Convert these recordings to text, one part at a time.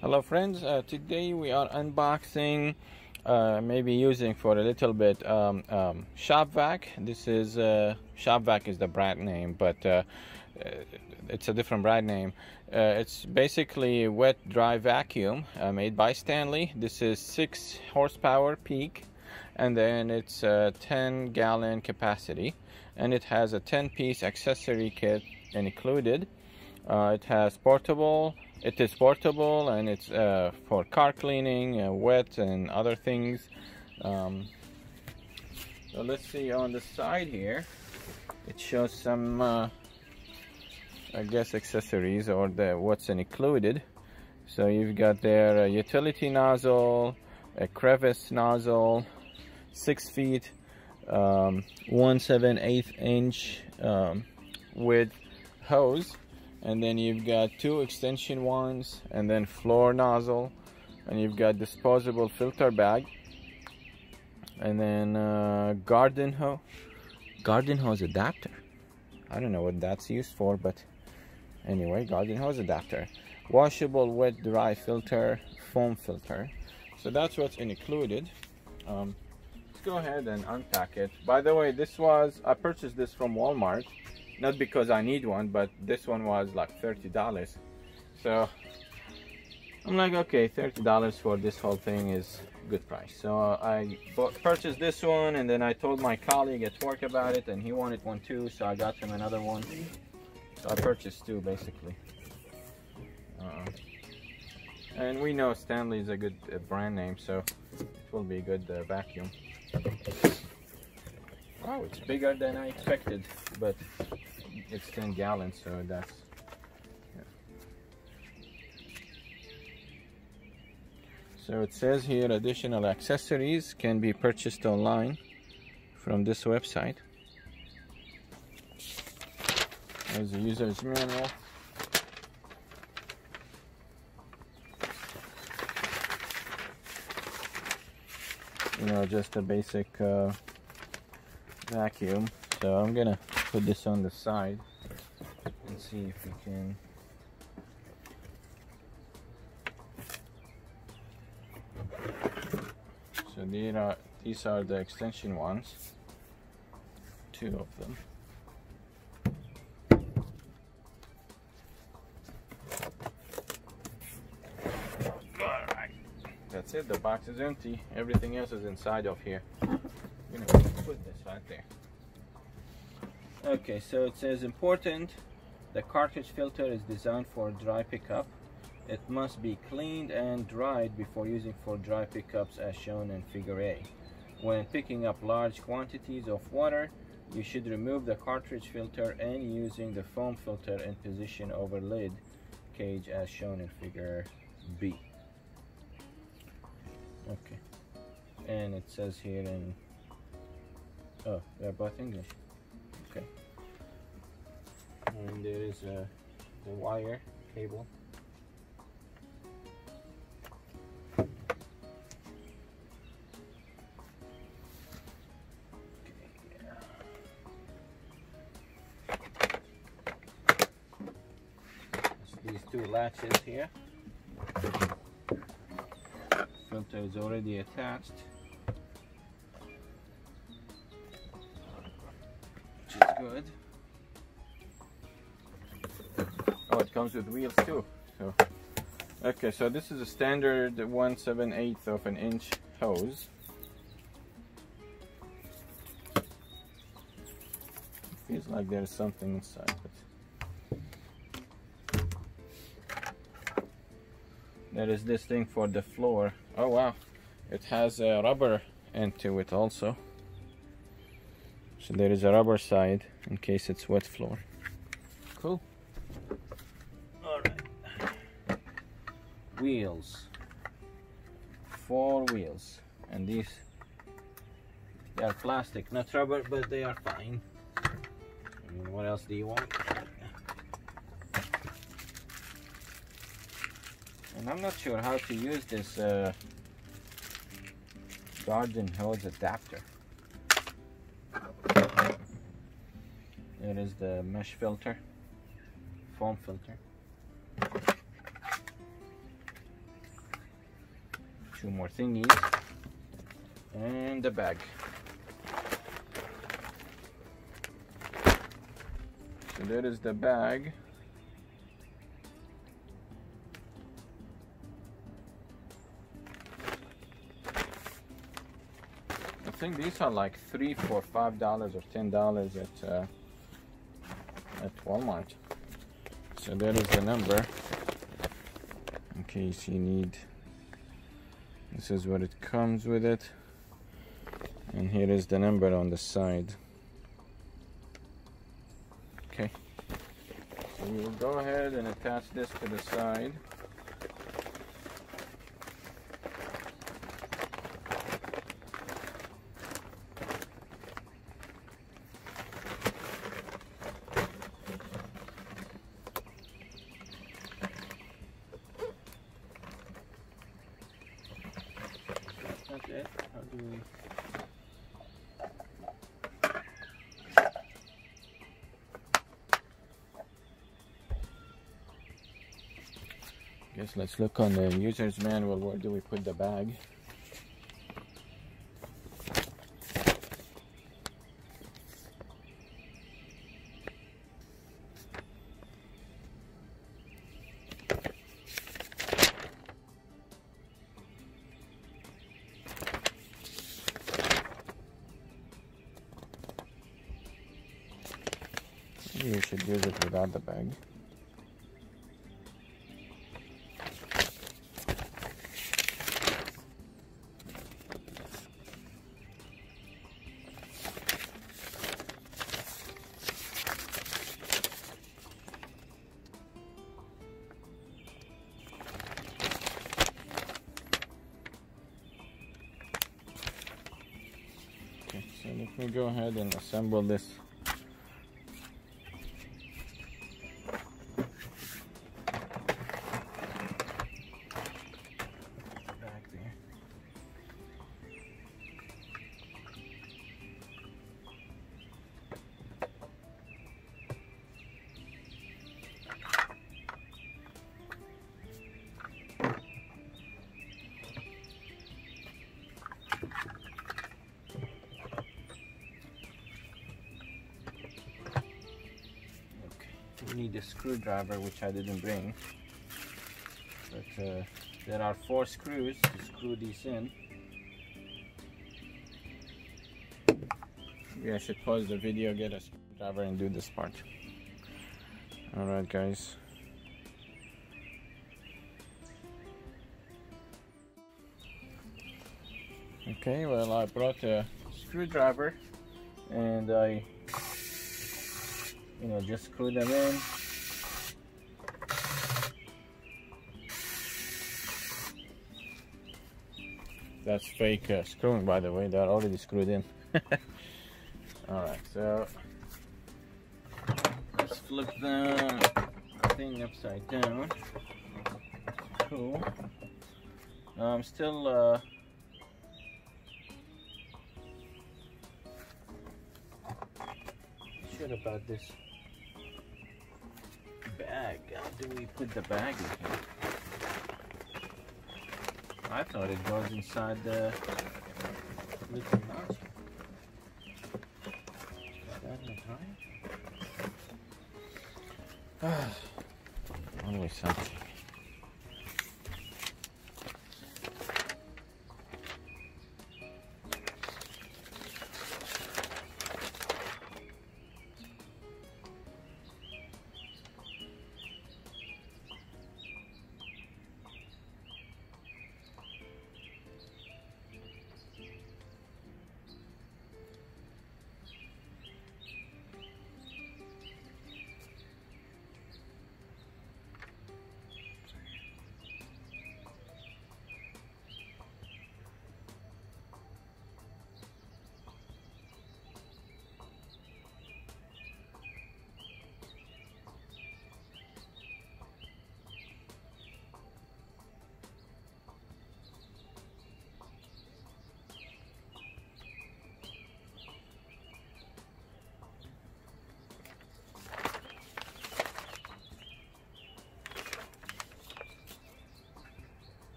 Hello friends, today we are unboxing, maybe using for a little bit Shop Vac. This is Shop Vac is the brand name, but it's a different brand name. It's basically a wet dry vacuum made by Stanley. This is 6 horsepower peak, and then it's a 10-gallon capacity, and it has a 10-piece accessory kit included. It is portable, and it's for car cleaning, wet and other things. So let's see on the side here. It shows some, I guess, accessories or what's included. So you've got there a utility nozzle, a crevice nozzle, 6 feet, 1/7/8 inch width hose. And then you've got 2 extension ones, and then floor nozzle, and you've got disposable filter bag, and then garden hose adapter. I don't know what that's used for, but anyway, garden hose adapter, washable wet dry filter, foam filter. So that's what's included. Let's go ahead and unpack it. By the way, I purchased this from Walmart. Not because I need one, but this one was like $30. So I'm like, okay, $30 for this whole thing is a good price. So I purchased this one, and then I told my colleague at work about it, and he wanted one too, so I got him another one. So I purchased 2 basically. And we know Stanley is a good brand name, so it will be a good vacuum. Oh, it's bigger than I expected, but it's 10 gallons, so that's, yeah. So it says here additional accessories can be purchased online from this website. There's a user's manual. You know, just a basic vacuum. So I'm gonna put this on the side and see if we can. So these are the extension ones, 2 of them. Alright, that's it. The box is empty. Everything else is inside of here. I'm gonna put this right there. Okay, so it says important, the cartridge filter is designed for dry pickup. It must be cleaned and dried before using for dry pickups as shown in figure A. When picking up large quantities of water, you should remove the cartridge filter and using the foam filter in position over lid cage as shown in figure B. Okay, and it says here in, oh, they're both English. Okay. And there is the wire cable. These 2 latches here. Filter is already attached, which is good. Oh, it comes with wheels too. So, okay, so this is a standard 1/7/8 of an inch hose. Feels like there's something inside, but there is this thing for the floor. Oh wow, it has a rubber end to it also. So there is a rubber side in case it's wet floor. Cool. Alright. Wheels. 4 wheels. And these, they are plastic, not rubber, but they are fine. I mean, what else do you want? And I'm not sure how to use this garden hose adapter. There is the mesh filter, foam filter. 2 more thingies, and the bag. So there is the bag. I think these are like $3 for $5 or $10 at Walmart. So there is the number in case you need. This is what it comes with it, and here is the number on the side. Okay, so we will go ahead and attach this to the side. That's it. How do we... Guess let's look on the user's manual. Where do we put the bag? Maybe you should use it without the bag. Okay, so let me go ahead and assemble this. We need a screwdriver, which I didn't bring, but there are 4 screws to screw these in. Maybe I should pause the video, get a screwdriver, and do this part. Alright guys. Okay, well, I brought a screwdriver and I just screw them in. That's fake screwing, by the way. They're already screwed in. Alright, so let's flip the thing upside down. Cool. Now I'm still sure about this bag. How do we put the bag in here? I thought it goes inside the little notch. Is that not right? Always something.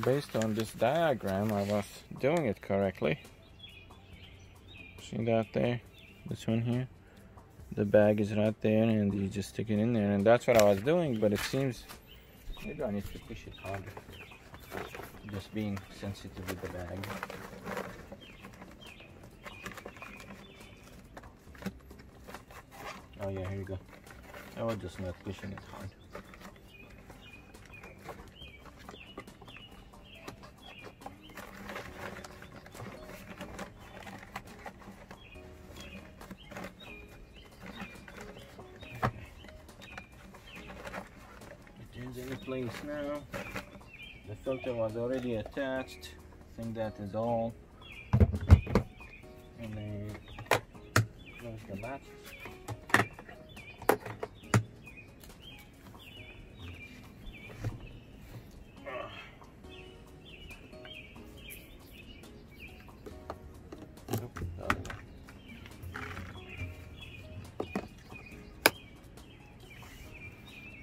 based on this diagram, I was doing it correctly. See that there? This one here? The bag is right there, and you just stick it in there, and that's what I was doing, but it seems maybe I need to push it harder. Just being sensitive with the bag. Oh yeah, here you go. I was just not pushing it hard. It is in place now. The filter was already attached. I think that is all. And then close the latch.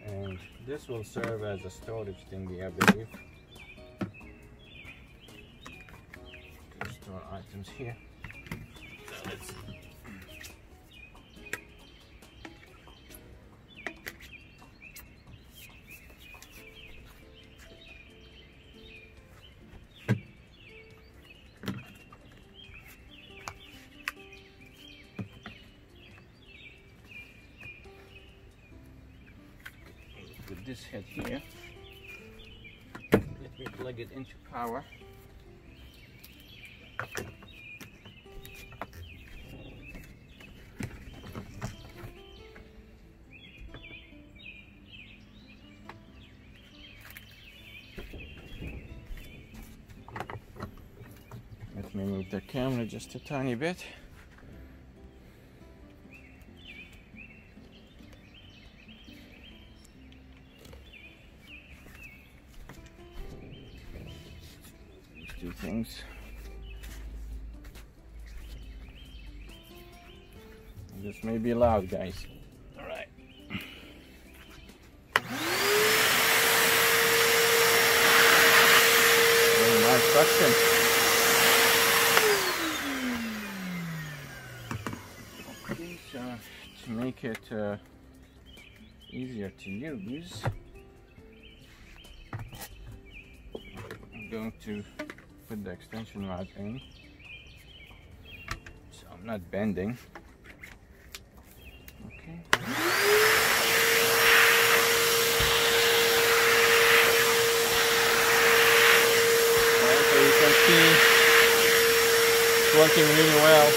And this will serve as a storage thingy, I believe. To store items here. So let's with this head here. Let me plug it into power. Let me move the camera just a tiny bit. Two things. This may be loud, guys. All right. Very nice suction. Okay, so to make it easier to use, I'm going to put the extension rod in, so I'm not bending. Okay. Well, so you can see it's working really well.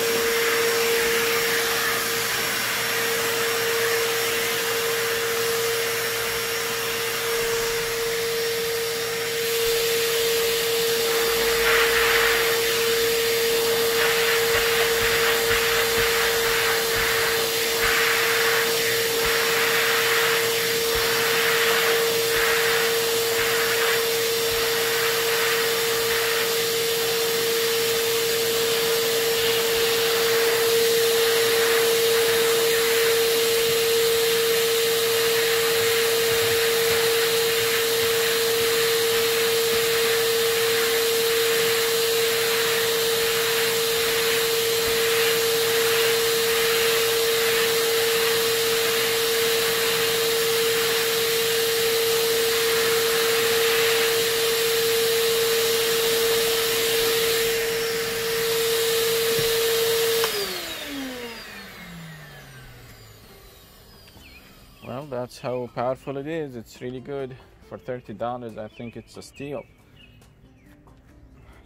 Well, that's how powerful it is. It's really good. For $30, I think it's a steal.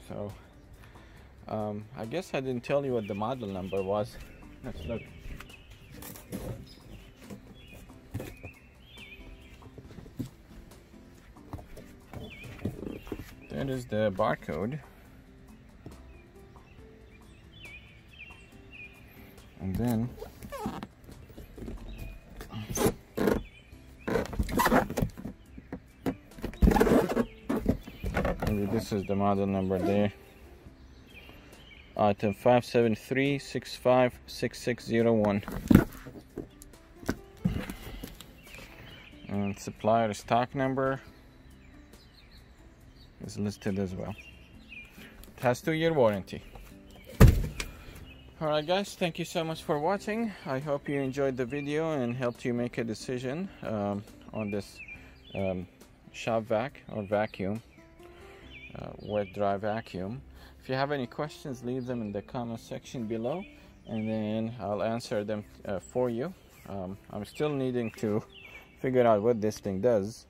So, I guess I didn't tell you what the model number was. Let's look. That is the barcode. And then maybe this is the model number there. Item 573656601. And supplier stock number is listed as well. It has 2-year warranty. Alright guys, thank you so much for watching. I hope you enjoyed the video and helped you make a decision on this shop vac or vacuum, wet dry vacuum. If you have any questions, leave them in the comment section below, and then I'll answer them for you. I'm still needing to figure out what this thing does.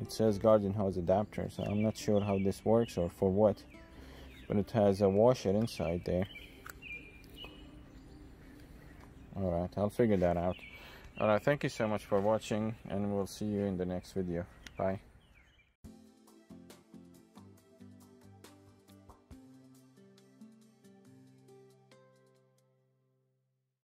It says garden hose adapter, so I'm not sure how this works or for what, but it has a washer inside there. Alright, I'll figure that out. Alright, thank you so much for watching, and we'll see you in the next video. Bye.